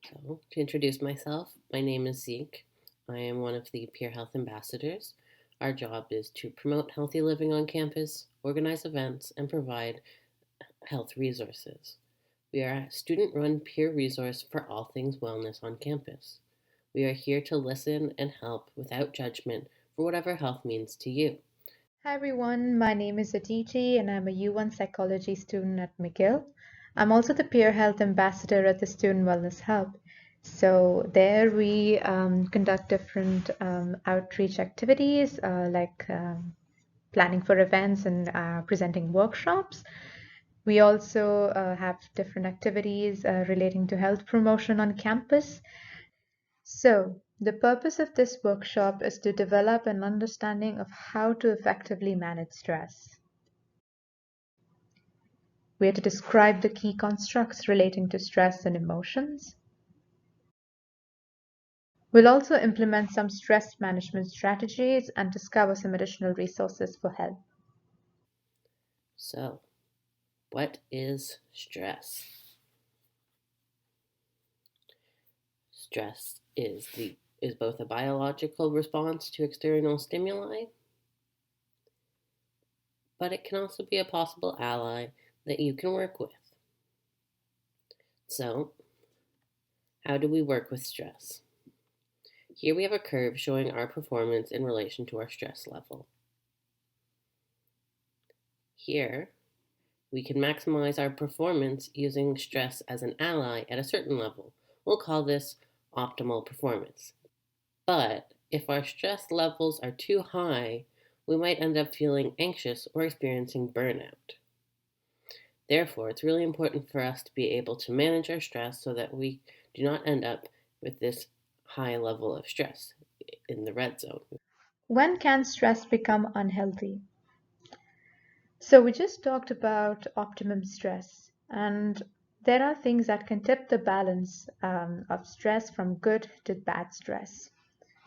So, to introduce myself, my name is Zeke. I am one of the peer health ambassadors. Our job is to promote healthy living on campus, organize events, and provide health resources. We are a student run peer resource for all things wellness on campus. We are here to listen and help without judgment for whatever health means to you. Hi everyone, my name is Aditi and I'm a U1 psychology student at McGill. I'm also the peer health ambassador at the Student Wellness Hub. So there we conduct different outreach activities like planning for events and presenting workshops. We also have different activities relating to health promotion on campus. So, the purpose of this workshop is to develop an understanding of how to effectively manage stress. We are to describe the key constructs relating to stress and emotions. We'll also implement some stress management strategies and discover some additional resources for help. So, what is stress? Stress is both a biological response to external stimuli, but it can also be a possible ally that you can work with. So, how do we work with stress? Here we have a curve showing our performance in relation to our stress level. Here, we can maximize our performance using stress as an ally at a certain level. We'll call this optimal performance. But if our stress levels are too high, we might end up feeling anxious or experiencing burnout. Therefore, it's really important for us to be able to manage our stress so that we do not end up with this high level of stress in the red zone. When can stress become unhealthy? So, we just talked about optimum stress, and there are things that can tip the balance of stress from good to bad stress.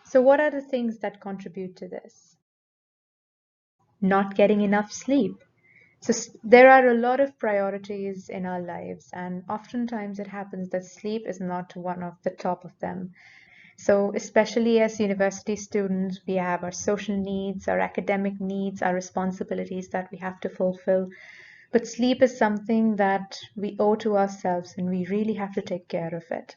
So, what are the things that contribute to this? Not getting enough sleep. So, there are a lot of priorities in our lives, and oftentimes it happens that sleep is not one of the top of them. So, especially as university students, we have our social needs, our academic needs, our responsibilities that we have to fulfill. But sleep is something that we owe to ourselves, and we really have to take care of it.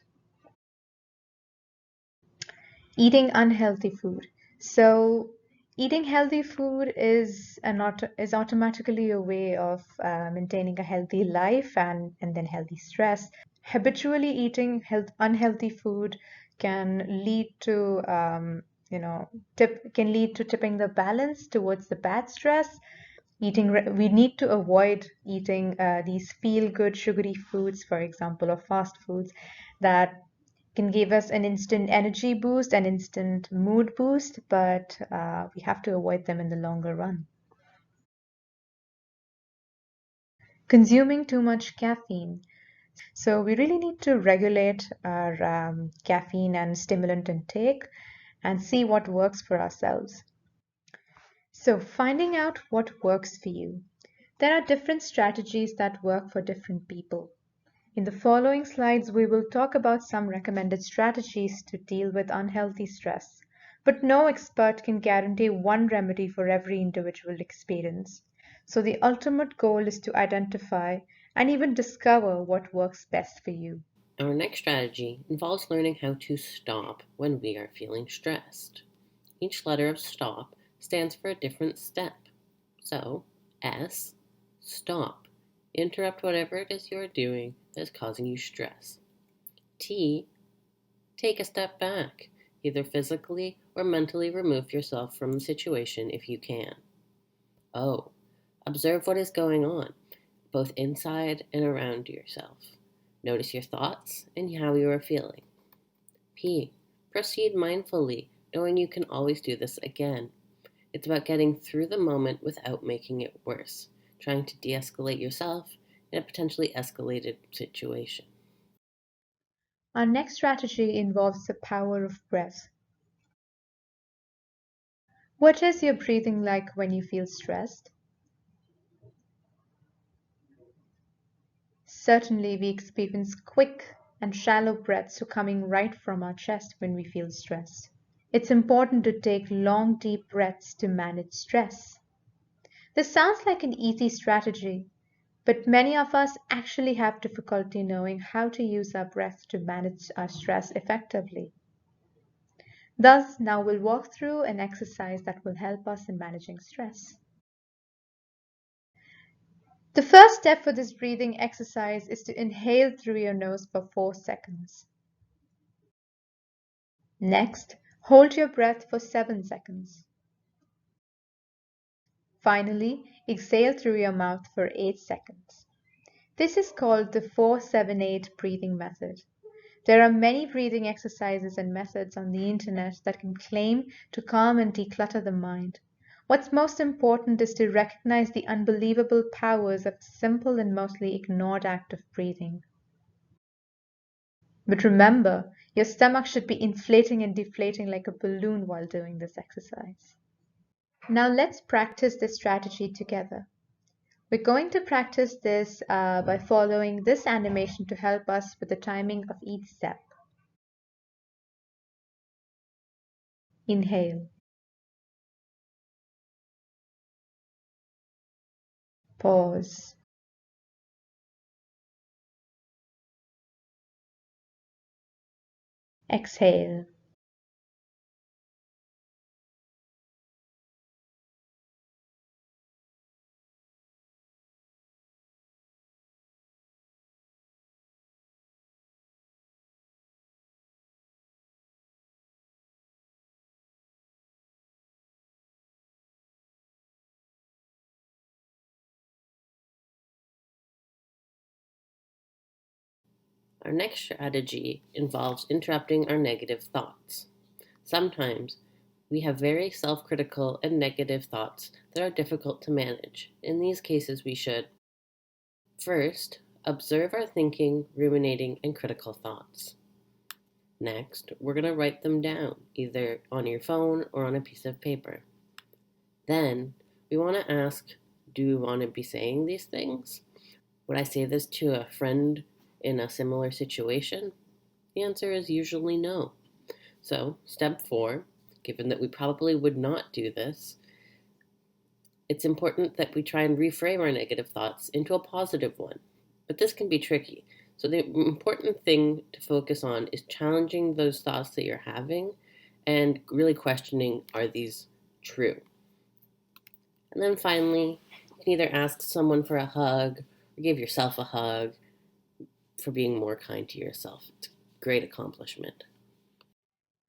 Eating unhealthy food. So, eating healthy food is automatically a way of maintaining a healthy life and then healthy stress. Habitually eating unhealthy food can lead to can lead to tipping the balance towards the bad stress. We need to avoid eating these feel good sugary foods, for example, or fast foods that can give us an instant energy boost, an instant mood boost, but we have to avoid them in the longer run. Consuming too much caffeine. So we really need to regulate our caffeine and stimulant intake and see what works for ourselves. So finding out what works for you. There are different strategies that work for different people. In the following slides, we will talk about some recommended strategies to deal with unhealthy stress, but no expert can guarantee one remedy for every individual experience. So the ultimate goal is to identify and even discover what works best for you. Our next strategy involves learning how to stop when we are feeling stressed. Each letter of stop stands for a different step. So, S, stop. Interrupt whatever it is you are doing that is causing you stress. T, take a step back. Either physically or mentally remove yourself from the situation if you can. O, observe what is going on, both inside and around yourself. Notice your thoughts and how you are feeling. P, proceed mindfully, knowing you can always do this again. It's about getting through the moment without making it worse, trying to de escalate yourself in a potentially escalated situation. Our next strategy involves the power of breath. What is your breathing like when you feel stressed? Certainly, we experience quick and shallow breaths are coming right from our chest when we feel stressed. It's important to take long, deep breaths to manage stress. This sounds like an easy strategy, but many of us actually have difficulty knowing how to use our breath to manage our stress effectively. Thus, now we'll walk through an exercise that will help us in managing stress. The first step for this breathing exercise is to inhale through your nose for 4 seconds. Next, hold your breath for 7 seconds. Finally, exhale through your mouth for 8 seconds. This is called the 4-7-8 breathing method. There are many breathing exercises and methods on the internet that can claim to calm and declutter the mind. What's most important is to recognize the unbelievable powers of a simple and mostly ignored act of breathing. But remember, your stomach should be inflating and deflating like a balloon while doing this exercise. Now let's practice this strategy together. We're going to practice this by following this animation to help us with the timing of each step. Inhale, pause, exhale. Our next strategy involves interrupting our negative thoughts. Sometimes we have very self critical and negative thoughts that are difficult to manage. In these cases, we should first observe our thinking, ruminating, and critical thoughts. Next, we're going to write them down, either on your phone or on a piece of paper. Then, we want to ask, do we want to be saying these things? Would I say this to a friend in a similar situation? The answer is usually no. So, step 4, given that we probably would not do this, it's important that we try and reframe our negative thoughts into a positive one. But this can be tricky. So, the important thing to focus on is challenging those thoughts that you're having and really questioning, are these true? And then finally, you can either ask someone for a hug or give yourself a hug for being more kind to yourself. It's a great accomplishment.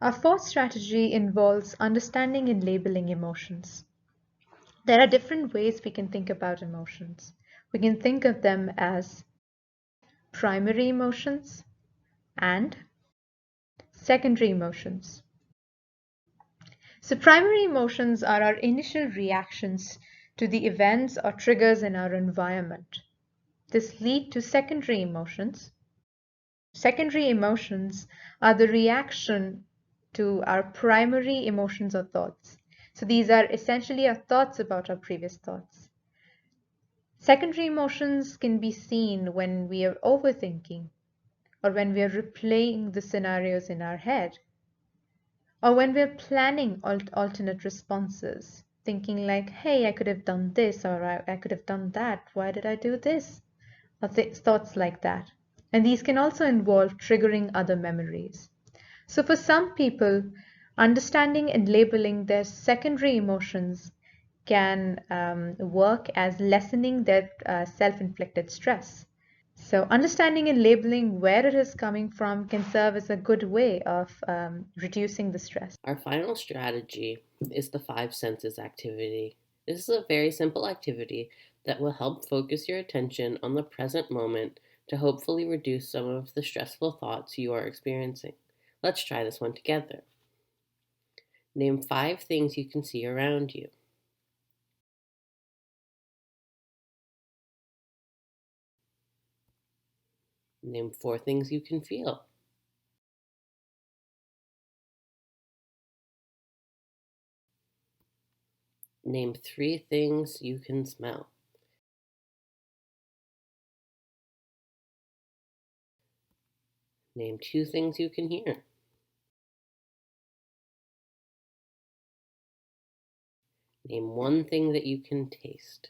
Our fourth strategy involves understanding and labeling emotions. There are different ways we can think about emotions. We can think of them as primary emotions and secondary emotions. So, primary emotions are our initial reactions to the events or triggers in our environment. This leads to secondary emotions. Secondary emotions are the reaction to our primary emotions or thoughts. So these are essentially our thoughts about our previous thoughts. Secondary emotions can be seen when we are overthinking, or when we are replaying the scenarios in our head, or when we're planning alternate responses, thinking like, hey, I could have done this, or I could have done that. Why did I do this? Or thoughts like that. And these can also involve triggering other memories. So for some people, understanding and labeling their secondary emotions can work as lessening their self-inflicted stress. So understanding and labeling where it is coming from can serve as a good way of reducing the stress. Our final strategy is the five senses activity. This is a very simple activity that will help focus your attention on the present moment to hopefully reduce some of the stressful thoughts you are experiencing. Let's try this one together. Name 5 things you can see around you. Name 4 things you can feel. Name 3 things you can smell. Name two things you can hear. Name one thing that you can taste.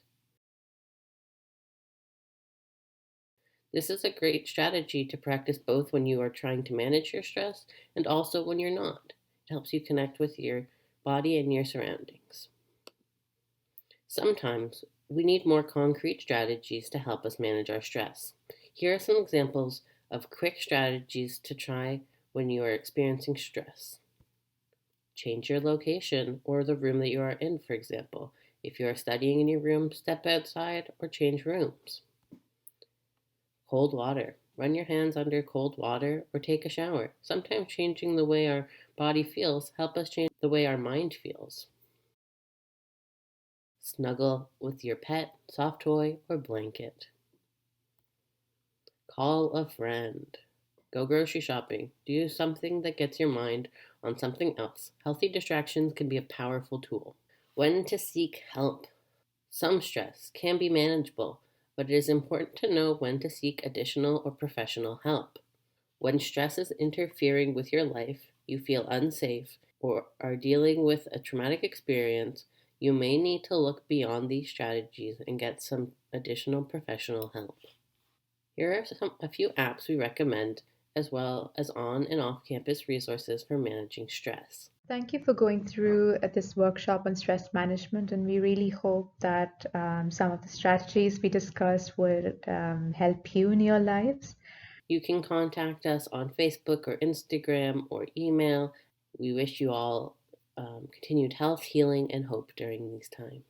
This is a great strategy to practice both when you are trying to manage your stress and also when you're not. It helps you connect with your body and your surroundings. Sometimes we need more concrete strategies to help us manage our stress. Here are some examples of quick strategies to try when you are experiencing stress. Change your location or the room that you are in, for example. If you are studying in your room, step outside or change rooms. Cold water. Run your hands under cold water or take a shower. Sometimes changing the way our body feels help us change the way our mind feels. Snuggle with your pet, soft toy, or blanket. Call a friend. Go grocery shopping. Do something that gets your mind on something else. Healthy distractions can be a powerful tool. When to seek help. Some stress can be manageable, but it is important to know when to seek additional or professional help. When stress is interfering with your life, you feel unsafe, or are dealing with a traumatic experience, you may need to look beyond these strategies and get some additional professional help. Here are a few apps we recommend, as well as on and off campus resources for managing stress. Thank you for going through this workshop on stress management, and we really hope that some of the strategies we discussed would help you in your lives. You can contact us on Facebook or Instagram or email. We wish you all continued health, healing, and hope during these times.